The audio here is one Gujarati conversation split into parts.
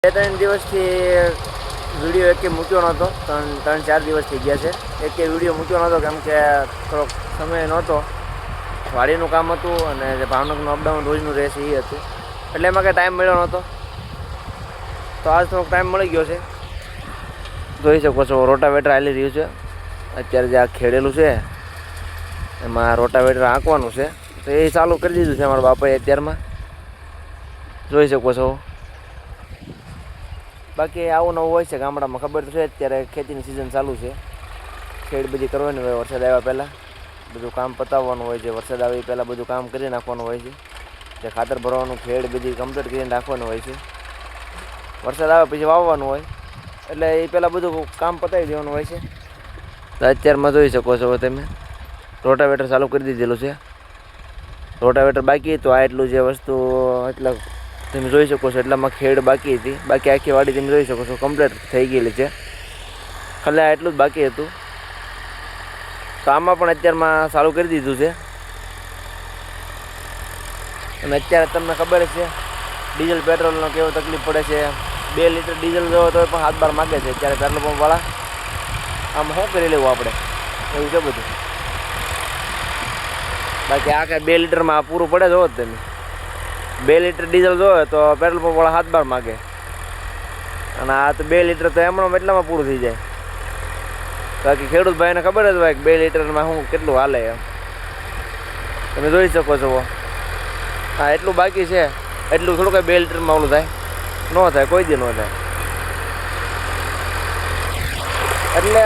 2-3 દિવસથી વિડીયો એકે મૂક્યો નહોતો. 3-4 દિવસ થઈ ગયા છે. એકે વિડીયો મૂક્યો નહોતો કેમ કે થોડોક સમય નહોતો, વાડીનું કામ હતું અને જે ભાવનગરનું અપડાઉન રોજનું રહેશે એ હતું, એટલે એમાં કંઈ ટાઈમ મળ્યો નહોતો. તો આજ થોડોક ટાઈમ મળી ગયો છે. જોઈ શકો છો રોટાવેટર હાલી રહ્યું છે. અત્યારે જે આ ખેડેલું છે એમાં રોટાવેટર આંકવાનું છે, તો એ ચાલુ કરી દીધું છે અમારા બાપાએ અત્યારમાં. જોઈ શકો છો. બાકી આવું નવું હોય છે ગામડામાં, ખબર તો છે. અત્યારે ખેતીની સિઝન ચાલુ છે, ખેડ બધી કરવાની હોય. વરસાદ આવ્યા પહેલાં બધું કામ પતાવવાનું હોય છે. વરસાદ આવે એ પહેલાં બધું કામ કરી નાખવાનું હોય છે. જે ખાતર ભરવાનું, ખેડ બધી કમ્પ્લીટ કરીને રાખવાનું હોય છે. વરસાદ આવે પછી વાવવાનું હોય, એટલે એ પહેલાં બધું કામ પતાવી દેવાનું હોય છે. તો અત્યારમાં જોઈ શકો છો તમે રોટાવેટર ચાલુ કરી દીધેલું છે. રોટાવેટર બાકી હતું. આ એટલું જે વસ્તુ એટલા તમે જોઈ શકો છો, એટલામાં ખેડ બાકી હતી. બાકી આખી વાડી તમે જોઈ શકો છો કમ્પ્લીટ થઈ ગયેલી છે. ખાલી આ એટલું જ બાકી હતું. તો આમાં પણ અત્યારમાં ચાલુ કરી દીધું છે. અને અત્યારે તમને ખબર જ છે ડીઝલ પેટ્રોલનો કેવો તકલીફ પડે છે. 2 લીટર ડીઝલ જોવો તો પણ 7-12 માગે છે અત્યારે પેટ્રોલ પંપવાળા. આમ શું કરી લેવું આપણે, એવું છે બધું. બાકી આ કાંઈ 2 લીટરમાં પૂરું પડે જોવો જ તમે. 2 લીટર ડીઝલ જોવે તો પેટ્રોલ પંપવાળા 7-12 માગે, અને આ તો 2 લીટર તો એમણો એટલામાં પૂરું થઈ જાય. બાકી ખેડૂત ભાઈને ખબર જ હોય કે 2 લીટરમાં શું કેટલું હાલે એમ. તમે જોઈ શકો છો. હા, એટલું બાકી છે. એટલું થોડું કંઈ 2 લીટરમાં ઓલું થાય, ન થાય, કોઈ દી ન થાય. એટલે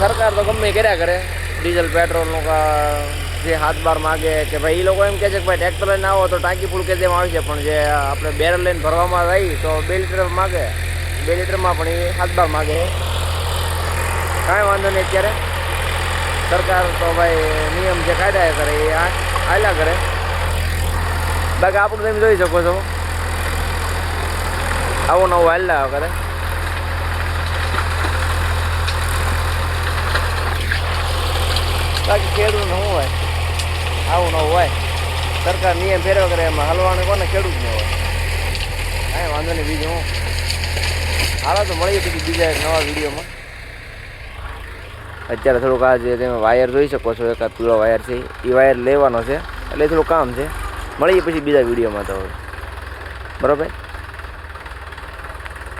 સરકાર તો ગમે કર્યા કરે. ડીઝલ પેટ્રોલનું જે 7-12 માગે કે ભાઈ, એ લોકો એમ કહે છે કે ભાઈ ટ્રેક્ટર લઈને આવો તો ટાંકી ફૂલ કરી દેવામાં આવશે, પણ જે આપણે બેરલ લઈને ભરવામાં આવી તો 2 લીટર માગે. 2 લીટરમાં પણ એ 7-12 માગે. કાંઈ વાંધો નહીં. અત્યારે સરકાર તો ભાઈ નિયમ જે કાયદા કરે એ હાલ્યા કરે. બાકી આપણું તમે જોઈ શકો છો આવું નવું હાલ્યા કરે. બાકી ખેડૂતને શું હોય, આવું નવું હોય. સરકાર નિયમ ફેરવા કરે, એમાં હલવાને કોને ખેડૂત ન હોય. કાંઈ વાંધો નહીં. બીજું હું હાલો તો મળીએ પછી બીજા એક નવા વિડીયોમાં. અત્યારે થોડુંક આ જે તમે વાયર જોઈ શકો છો, એકાદ પીળો વાયર છે, એ વાયર લેવાનો છે, એટલે થોડું કામ છે. મળીએ પછી બીજા વિડીયોમાં તો. બરાબર.